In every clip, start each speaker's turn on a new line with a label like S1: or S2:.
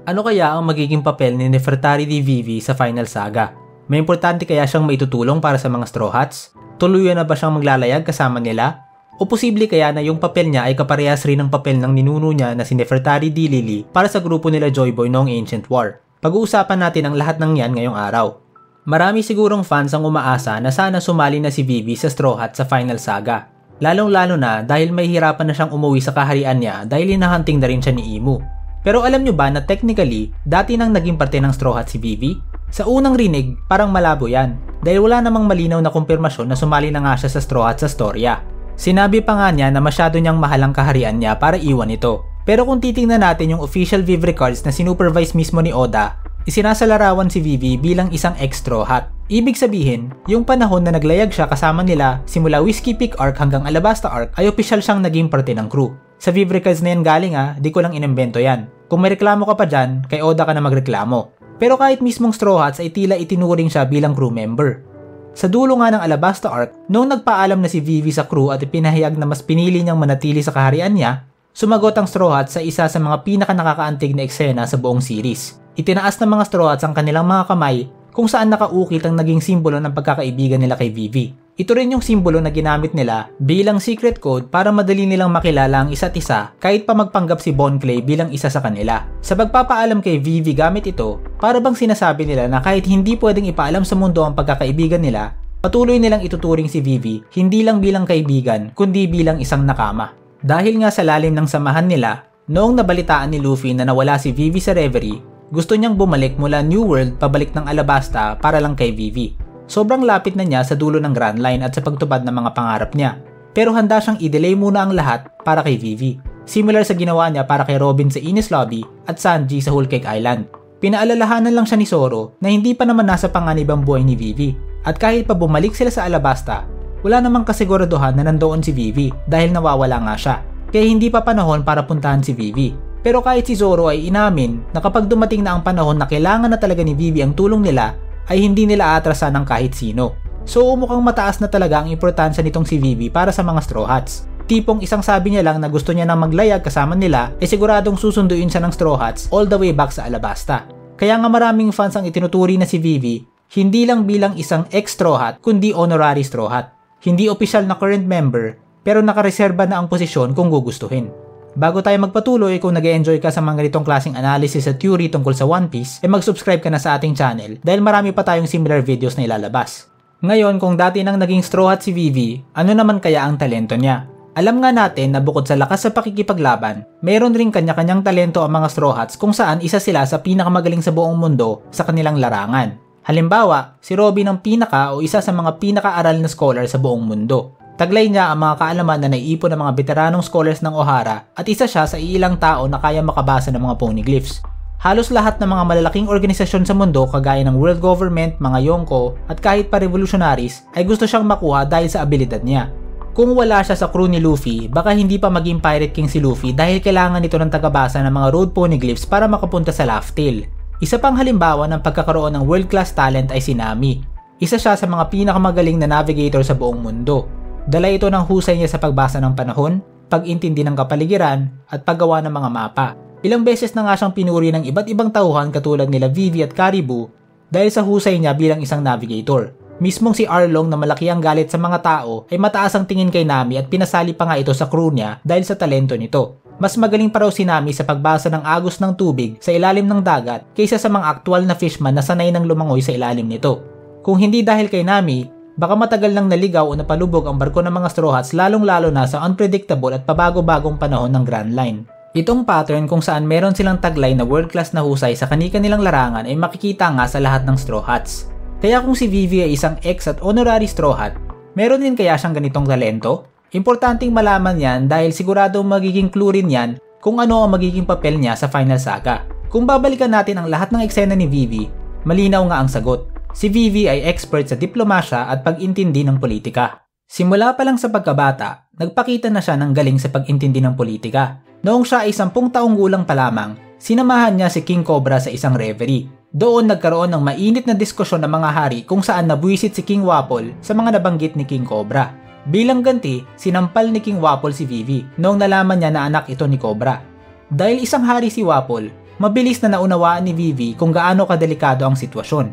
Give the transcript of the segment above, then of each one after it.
S1: Ano kaya ang magiging papel ni Nefertari di Vivi sa Final Saga? May importante kaya siyang maitutulong para sa mga Straw Hats? Tuluyan na ba siyang maglalayag kasama nila? O posible kaya na yung papel niya ay kaparehas rin ng papel ng ninuno niya na si Nefertari di Lili para sa grupo nila Joy Boy noong Ancient War? Pag-uusapan natin ang lahat ng yan ngayong araw. Marami sigurong fans ang umaasa na sana sumali na si Vivi sa Straw Hats sa Final Saga. Lalong-lalo na dahil may hirapan na siyang umuwi sa kaharian niya dahil hinahunting na rin siya ni Imu. Pero alam nyo ba na technically, dati nang naging parte ng Straw Hats si Vivi? Sa unang rinig, parang malabo yan dahil wala namang malinaw na kumpirmasyon na sumali na nga siya sa Straw Hats sa storya. Sinabi pa nga niya na masyado niyang mahal ang kaharian niya para iwan ito. Pero kung titingnan natin yung official Viv records na sinupervise mismo ni Oda, isinasalarawan si Vivi bilang isang ex-Straw Hat. Ibig sabihin, yung panahon na naglayag siya kasama nila simula Whiskey Peak Arc hanggang Alabasta Arc ay opisyal siyang naging parte ng crew. Sa Viv records na yan galing di ko lang inimbento yan. Kung may reklamo ka pa dyan, kay Oda ka na magreklamo. Pero kahit mismong Straw Hats ay tila itinuring siya bilang crew member. Sa dulo nga ng Alabasta Arc, noong nagpaalam na si Vivi sa crew at ipinahayag na mas pinili niyang manatili sa kaharian niya, sumagot ang Straw Hats sa isa sa mga pinaka-nakakaantig na eksena sa buong series. Itinaas ng mga Straw Hats ang kanilang mga kamay kung saan nakaukit ang naging simbolo ng pagkakaibigan nila kay Vivi. Ito rin yung simbolo na ginamit nila bilang secret code para madali nilang makilala ang isa't isa kahit pa magpanggap si Bon Clay bilang isa sa kanila. Sa pagpapaalam kay Vivi gamit ito, para bang sinasabi nila na kahit hindi pwedeng ipaalam sa mundo ang pagkakaibigan nila, patuloy nilang ituturing si Vivi hindi lang bilang kaibigan kundi bilang isang nakama. Dahil nga sa lalim ng samahan nila, noong nabalitaan ni Luffy na nawala si Vivi sa Reverie, gusto niyang bumalik mula New World pabalik ng Alabasta para lang kay Vivi. Sobrang lapit na niya sa dulo ng Grand Line at sa pagtupad ng mga pangarap niya. Pero handa siyang i-delay muna ang lahat para kay Vivi. Similar sa ginawa niya para kay Robin sa Enies Lobby at Sanji sa Whole Cake Island. Pinaalalahanan lang siya ni Zoro na hindi pa naman nasa panganib ang buhay ni Vivi. At kahit pa bumalik sila sa Alabasta, wala namang kasiguraduhan na nandoon si Vivi dahil nawawala nga siya. Kaya hindi pa panahon para puntahan si Vivi. Pero kahit si Zoro ay inamin na kapag dumating na ang panahon na kailangan na talaga ni Vivi ang tulong nila, ay hindi nila aatrasan ng kahit sino. So mukhang mataas na talaga ang importansya nitong si Vivi para sa mga Straw Hats. Tipong isang sabi niya lang na gusto niya nang maglayag kasama nila, siguradong susunduin siya ng Straw Hats all the way back sa Alabasta. Kaya nga maraming fans ang itinuturi na si Vivi, hindi lang bilang isang ex-Straw Hat kundi honorary Straw Hat. Hindi opisyal na current member, pero nakareserba na ang posisyon kung gugustuhin. Bago tayo magpatuloy, kung nag-enjoy ka sa mga ganitong klaseng analysis at theory tungkol sa One Piece, mag-subscribe ka na sa ating channel dahil marami pa tayong similar videos na ilalabas. Ngayon, kung dati nang naging Straw Hat si Vivi, ano naman kaya ang talento niya? Alam nga natin na bukod sa lakas sa pakikipaglaban, mayroon rin kanya-kanyang talento ang mga Straw Hats kung saan isa sila sa pinakamagaling sa buong mundo sa kanilang larangan. Halimbawa, si Robin ang pinaka o isa sa mga pinaka-aral na scholar sa buong mundo. Taglay niya ang mga kaalaman na naiipon ng mga veteranong scholars ng Ohara at isa siya sa ilang tao na kaya makabasa ng mga poneglyphs. Halos lahat ng mga malalaking organisasyon sa mundo kagaya ng World Government, mga Yonko at kahit pa revolutionaries ay gusto siyang makuha dahil sa abilidad niya. Kung wala siya sa crew ni Luffy, baka hindi pa maging Pirate King si Luffy dahil kailangan nito ng tagabasa ng mga road poneglyphs para makapunta sa Laugh Tale. Isa pang halimbawa ng pagkakaroon ng world-class talent ay si Nami. Isa siya sa mga pinakamagaling na navigator sa buong mundo. Dala ito ng husay niya sa pagbasa ng panahon, pag-intindi ng kapaligiran, at paggawa ng mga mapa. Ilang beses na nga siyang pinuri ng iba't ibang tauhan katulad nila Vivi at Caribou dahil sa husay niya bilang isang navigator. Mismong si Arlong na malaki ang galit sa mga tao ay mataas ang tingin kay Nami at pinasali pa nga ito sa crew niya dahil sa talento nito. Mas magaling pa raw si Nami sa pagbasa ng agos ng tubig sa ilalim ng dagat kaysa sa mga aktual na fishman na sanay ng lumangoy sa ilalim nito. Kung hindi dahil kay Nami, baka matagal nang naligaw o napalubog ang barko ng mga Straw Hats lalong-lalo na sa unpredictable at pabago-bagong panahon ng Grand Line. Itong pattern kung saan meron silang taglay na world-class na husay sa kani-kanilang larangan ay makikita nga sa lahat ng Straw Hats. Kaya kung si Vivi ay isang ex at honorary Straw Hat, meron din kaya siyang ganitong talento? Importanteng malaman yan dahil sigurado magiging clue rin yan kung ano ang magiging papel niya sa Final Saga. Kung babalikan natin ang lahat ng eksena ni Vivi, malinaw nga ang sagot. Si Vivi ay expert sa diplomasya at pag-intindi ng politika. Simula pa lang sa pagkabata, nagpakita na siya ng galing sa pag-intindi ng politika. Noong siya ay 10 taong gulang pa lamang, sinamahan niya si King Cobra sa isang reverie. Doon nagkaroon ng mainit na diskusyon ng mga hari kung saan nabuwisit si King Wapol sa mga nabanggit ni King Cobra. Bilang ganti, sinampal ni King Wapol si Vivi noong nalaman niya na anak ito ni Cobra. Dahil isang hari si Wapol, mabilis na naunawaan ni Vivi kung gaano kadelikado ang sitwasyon.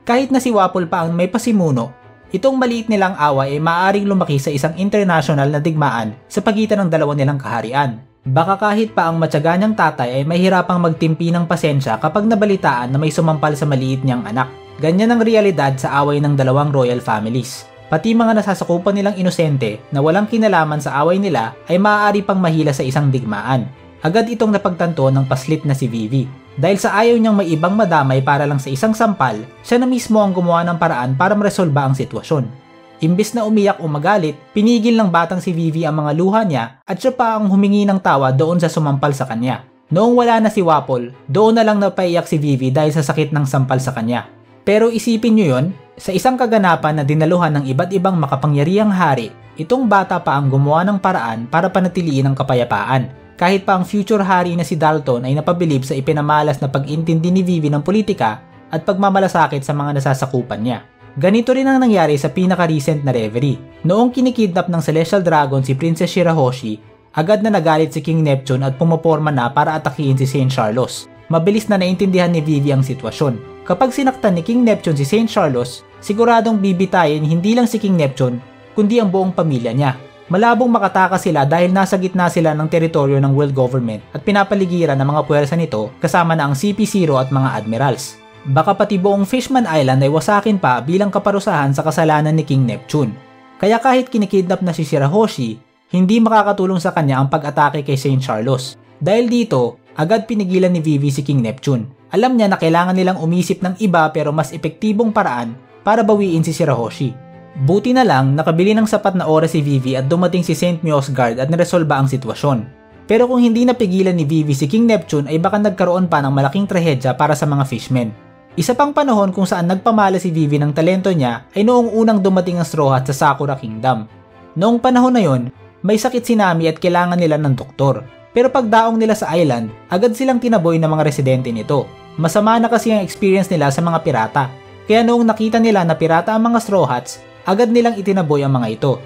S1: Kahit na si Wapol pa ang may pasimuno, itong maliit nilang away ay maaaring lumaki sa isang international na digmaan sa pagitan ng dalawa nilang kaharian. Baka kahit pa ang matyaga niyang tatay ay mahirapang magtimpi ng pasensya kapag nabalitaan na may sumampal sa maliit niyang anak. Ganyan ang realidad sa away ng dalawang royal families. Pati mga nasasakupan nilang inosente na walang kinalaman sa away nila ay maaari pang mahila sa isang digmaan. Agad itong napagtanto ng paslit na si Vivi. Dahil sa ayaw niyang may ibang madamay para lang sa isang sampal, siya na mismo ang gumawa ng paraan para maresolba ang sitwasyon. Imbis na umiyak o magalit, pinigil ng batang si Vivi ang mga luha niya at siya pa ang humingi ng tawa doon sa sumampal sa kanya. Noong wala na si Wapol, doon na lang napaiyak si Vivi dahil sa sakit ng sampal sa kanya. Pero isipin nyo yun, sa isang kaganapan na dinaluhan ng iba't ibang makapangyarihang hari, itong bata pa ang gumawa ng paraan para panatiliin ang kapayapaan. Kahit pa ang future hari na si Dalton ay napabilib sa ipinamalas na pag-intindi ni Vivi ng politika at pagmamalasakit sa mga nasasakupan niya. Ganito rin ang nangyari sa pinaka-recent na reverie. Noong kinikidnap ng Celestial Dragon si Princess Shirahoshi, agad na nagalit si King Neptune at pumaporma na para atakihin si Saint Charlos. Mabilis na naintindihan ni Vivi ang sitwasyon. Kapag sinaktan ni King Neptune si Saint Charlos, siguradong bibitayin hindi lang si King Neptune, kundi ang buong pamilya niya. Malabong makatakas sila dahil nasa gitna sila ng teritoryo ng world government at pinapaligiran ng mga puwersa nito kasama na ang CP0 at mga admirals. Baka pati buong Fishman Island ay wasakin pa bilang kaparusahan sa kasalanan ni King Neptune. Kaya kahit kinikidnap na si Shirahoshi, hindi makakatulong sa kanya ang pag-atake kay Saint Charlos. Dahil dito, agad pinigilan ni Vivi si King Neptune. Alam niya na kailangan nilang umisip ng iba pero mas epektibong paraan para bawiin si Shirahoshi. Buti na lang nakabili ng sapat na oras si Vivi at dumating si Saint Miosgard at naresolba ang sitwasyon. Pero kung hindi napigilan ni Vivi si King Neptune ay baka nagkaroon pa ng malaking trahedya para sa mga fishmen. Isa pang panahon kung saan nagpamala si Vivi ng talento niya ay noong unang dumating ang Straw Hat sa Sakura Kingdom. Noong panahon na yon, may sakit si Nami at kailangan nila ng doktor. Pero pagdaong nila sa island, agad silang tinaboy ng mga residente nito. Masama na kasi ang experience nila sa mga pirata. Kaya noong nakita nila na pirata ang mga Straw Hats, agad nilang itinaboy ang mga ito.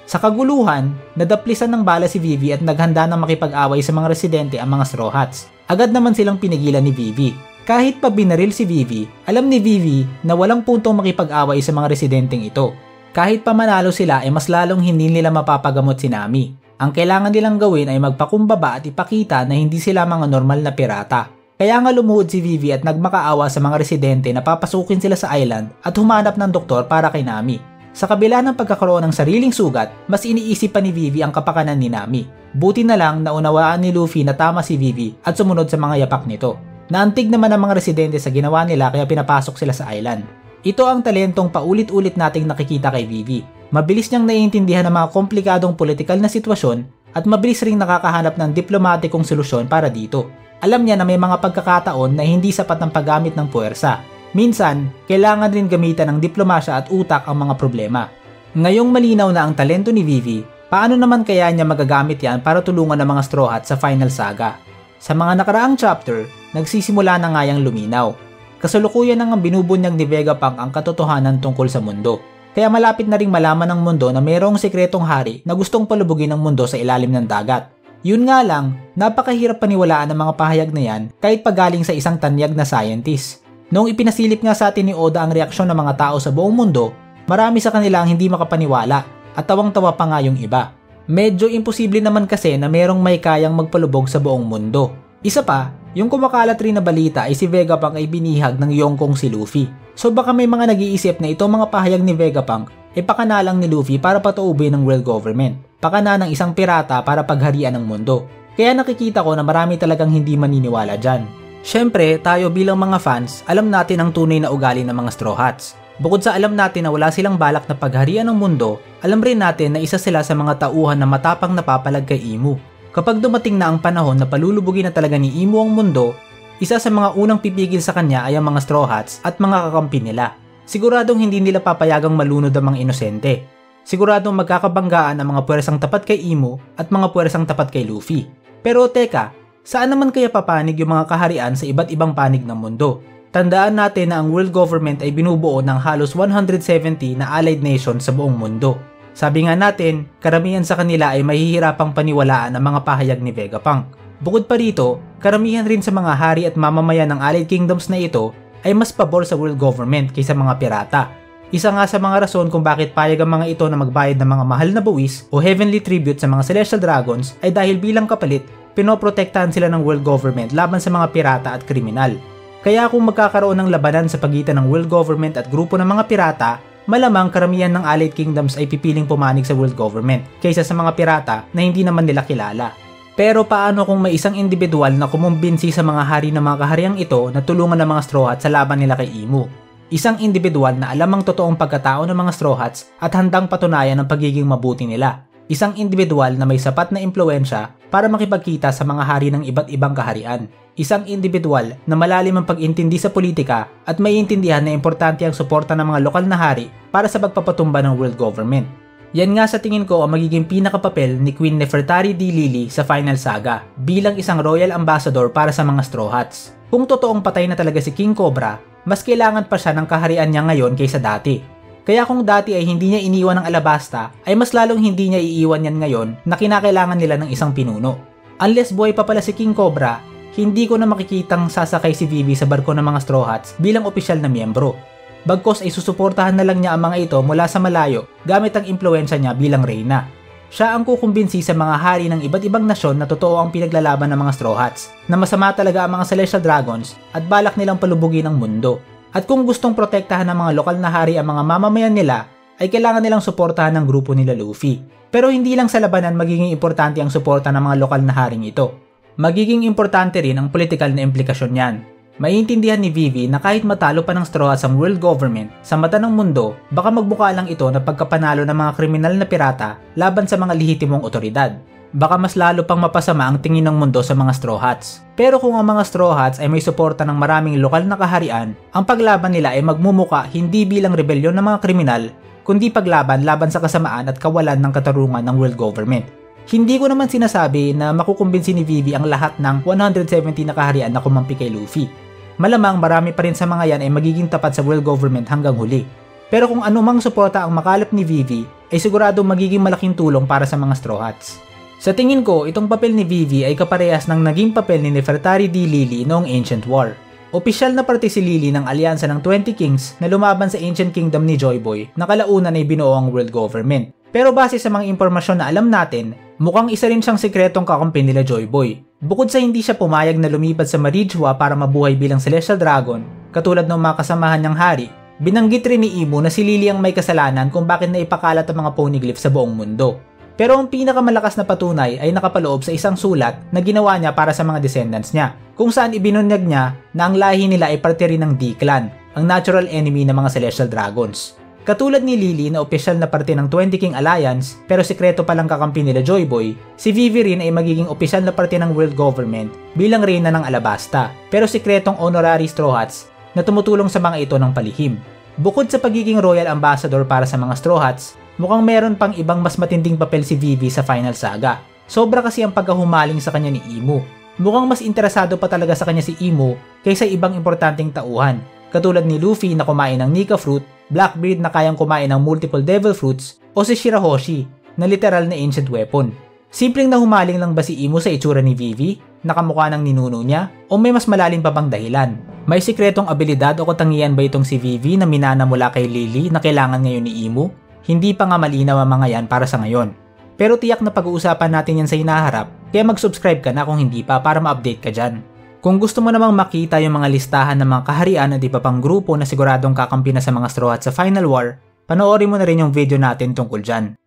S1: Sa kaguluhan, nadaplisan ng bala si Vivi at naghanda na makipag-away sa mga residente ang mga Straw Hats. Agad naman silang pinigilan ni Vivi. Kahit pa binaril si Vivi, alam ni Vivi na walang puntong makipag-away sa mga residenteng ito. Kahit pa manalo sila ay mas lalong hindi nila mapapagamot si Nami. Ang kailangan nilang gawin ay magpakumbaba at ipakita na hindi sila mga normal na pirata. Kaya nga lumuhod si Vivi at nagmakaawa sa mga residente na papasukin sila sa island at humanap ng doktor para kay Nami. Sa kabila ng pagkakaroon ng sariling sugat, mas iniisip pa ni Vivi ang kapakanan ni Nami. Buti na lang naunawaan ni Luffy na tama si Vivi at sumunod sa mga yapak nito. Naantig naman ang mga residente sa ginawa nila kaya pinapasok sila sa island. Ito ang talentong paulit-ulit nating nakikita kay Vivi. Mabilis niyang naiintindihan ang mga komplikadong politikal na sitwasyon at mabilis ring nakakahanap ng diplomatikong solusyon para dito. Alam niya na may mga pagkakataon na hindi sapat ang paggamit ng puwersa. Minsan, kailangan rin gamitan ng diplomasya at utak ang mga problema. Ngayong malinaw na ang talento ni Vivi, paano naman kaya niya magagamit yan para tulungan ang mga Straw Hats sa Final Saga? Sa mga nakaraang chapter, nagsisimula na nga yang luminaw. Kasalukuyan nang binubunyag ni Vegapunk ang katotohanan tungkol sa mundo. Kaya malapit na ring malaman ng mundo na mayroong sekretong hari na gustong palubugin ang mundo sa ilalim ng dagat. Yun nga lang, napakahirap paniwalaan ang mga pahayag na yan kahit pagaling sa isang tanyag na scientist. Noong ipinasilip nga sa atin ni Oda ang reaksyon ng mga tao sa buong mundo, marami sa kanila ang hindi makapaniwala at tawang-tawa pa nga yung iba. Medyo imposible naman kasi na merong may kayang magpalubog sa buong mundo. Isa pa, yung kumakalat rin na balita ay si Vegapunk ay binihag ng Yonko si Luffy. So baka may mga nag-iisip na itong mga pahayag ni Vegapunk ay pakana lang ni Luffy para patuubin ng world government. Pakana ng isang pirata para pagharian ng mundo. Kaya nakikita ko na marami talagang hindi maniniwala dyan. Syempre, tayo bilang mga fans, alam natin ang tunay na ugali ng mga Straw Hats. Bukod sa alam natin na wala silang balak na pagharian ng mundo, alam rin natin na isa sila sa mga tauhan na matapang napapalag kay Imu. Kapag dumating na ang panahon na palulubugin na talaga ni Imu ang mundo, isa sa mga unang pipigil sa kanya ay ang mga Straw Hats at mga kakampi nila. Siguradong hindi nila papayagang malunod ang mga inosente. Siguradong magkakabanggaan ang mga puwersang tapat kay Imu at mga puwersang tapat kay Luffy. Pero teka, saan naman kaya papanig yung mga kaharian sa iba't ibang panig ng mundo? Tandaan natin na ang world government ay binubuo ng halos 170 na allied nations sa buong mundo. Sabi nga natin, karamihan sa kanila ay mahihirapang paniwalaan ang mga pahayag ni Vegapunk. Bukod pa rito, karamihan rin sa mga hari at mamamayan ng Allied Kingdoms na ito ay mas pabor sa world government kaysa mga pirata. Isa nga sa mga rason kung bakit payag ang mga ito na magbayad ng mga mahal na buwis o heavenly tribute sa mga celestial dragons ay dahil bilang kapalit, pinoprotektahan sila ng world government laban sa mga pirata at kriminal. Kaya kung magkakaroon ng labanan sa pagitan ng world government at grupo ng mga pirata, malamang karamihan ng Allied Kingdoms ay pipiling pumanig sa world government kaysa sa mga pirata na hindi naman nila kilala. Pero paano kung may isang individual na kumumbinsi sa mga hari ng mga kahariang ito na tulungan ng mga Straw Hats sa laban nila kay Imu? Isang individual na alam ang totoong pagkatao ng mga Straw Hats at handang patunayan ang pagiging mabuti nila. Isang individual na may sapat na impluwensya para makipagkita sa mga hari ng iba't ibang kaharian. Isang individual na malalim ang pag-intindi sa politika at may intindihan na importante ang suporta ng mga lokal na hari para sa pagpapatumba ng world government. Yan nga sa tingin ko ang magiging pinakapapel ni Queen Nefertari D. Lily sa Final Saga bilang isang royal ambassador para sa mga Straw Hats. Kung totoong patay na talaga si King Cobra, mas kailangan pa siya ng kaharian niya ngayon kaysa dati. Kaya kung dati ay hindi niya iniwan ng Alabasta, ay mas lalong hindi niya iiwan yan ngayon na kinakailangan nila ng isang pinuno. Unless buhay pa pala si King Cobra, hindi ko na makikitang sasakay si Vivi sa barko ng mga Straw Hats bilang opisyal na miyembro. Bagkos ay susuportahan na lang niya ang mga ito mula sa malayo gamit ang impluensya niya bilang reyna. Siya ang kukumbinsi sa mga hari ng iba't ibang nasyon na totoo ang pinaglalaban ng mga Straw Hats, na masama talaga ang mga Celestial Dragons at balak nilang palubugin ang mundo. At kung gustong protektahan ng mga lokal na hari ang mga mamamayan nila, ay kailangan nilang suportahan ng grupo nila Luffy. Pero hindi lang sa labanan magiging importante ang suporta ng mga lokal na haring ito. Magiging importante rin ang political na implikasyon niyan. Maiintindihan ni Vivi na kahit matalo pa ng Straw Hats ang world government, sa mata ng mundo, baka magbuka lang ito na pagkapanalo ng mga kriminal na pirata laban sa mga lehitimong otoridad. Baka mas lalo pang mapasama ang tingin ng mundo sa mga Straw Hats. Pero kung ang mga Straw Hats ay may suporta ng maraming lokal na kaharian, ang paglaban nila ay magmumuka hindi bilang rebelyon ng mga kriminal, kundi paglaban laban sa kasamaan at kawalan ng katarungan ng world government. Hindi ko naman sinasabi na makukumbinsi ni Vivi ang lahat ng 170 na kaharian na kumampi kay Luffy. Malamang marami pa rin sa mga yan ay magiging tapat sa world government hanggang huli. Pero kung anumang suporta ang makalap ni Vivi, ay sigurado magiging malaking tulong para sa mga Straw Hats. Sa tingin ko, itong papel ni Vivi ay kaparehas ng naging papel ni Nefertari D. Lily noong Ancient War. Opisyal na parte si Lily ng alyansa ng 20 Kings na lumaban sa Ancient Kingdom ni Joy Boy na kalaunan ay binuo ang world government. Pero base sa mga impormasyon na alam natin, mukhang isa rin siyang sikretong kakampi nila Joy Boy. Bukod sa hindi siya pumayag na lumipad sa Marijua para mabuhay bilang Celestial Dragon, katulad ng mga kasamahan niyang hari, binanggit rin ni Imu na si Lily ang may kasalanan kung bakit naipakalat ang mga poneglyph sa buong mundo. Pero ang pinakamalakas na patunay ay nakapaloob sa isang sulat na ginawa niya para sa mga descendants niya, kung saan ibinunyag niya na ang lahi nila ay parte rin ng D-Clan, ang natural enemy ng mga Celestial Dragons. Katulad ni Lily na opisyal na parte ng 20 King Alliance pero sikreto palang kakampi nila Joy Boy, si Vivi rin ay magiging opisyal na parte ng world government bilang reyna ng Alabasta pero sikretong honorary Straw Hats na tumutulong sa mga ito ng palihim. Bukod sa pagiging royal ambassador para sa mga Straw Hats, mukhang meron pang ibang mas matinding papel si Vivi sa Final Saga. Sobra kasi ang pagkahumaling sa kanya ni Imu. Mukhang mas interesado pa talaga sa kanya si Imu kaysa ibang importanteng tauhan, katulad ni Luffy na kumain ng Nika Fruit, Blackbeard na kayang kumain ng multiple devil fruits, o si Shirahoshi na literal na ancient weapon. Simpleng nahumaling lang ba si Imu sa itsura ni Vivi, nakamukha ng ninuno niya, o may mas malalim pa bang dahilan? May sikretong abilidad o katangian ba itong si Vivi na minana mula kay Lily na kailangan ngayon ni Imu? Hindi pa nga malinaw ang mga yan para sa ngayon. Pero tiyak na pag-uusapan natin yan sa hinaharap, kaya mag-subscribe ka na kung hindi pa para ma-update ka dyan. Kung gusto mo namang makita yung mga listahan ng mga kaharian at iba pang grupo na siguradong kakampi na sa mga Straw Hats sa Final War, panoorin mo na rin yung video natin tungkol dyan.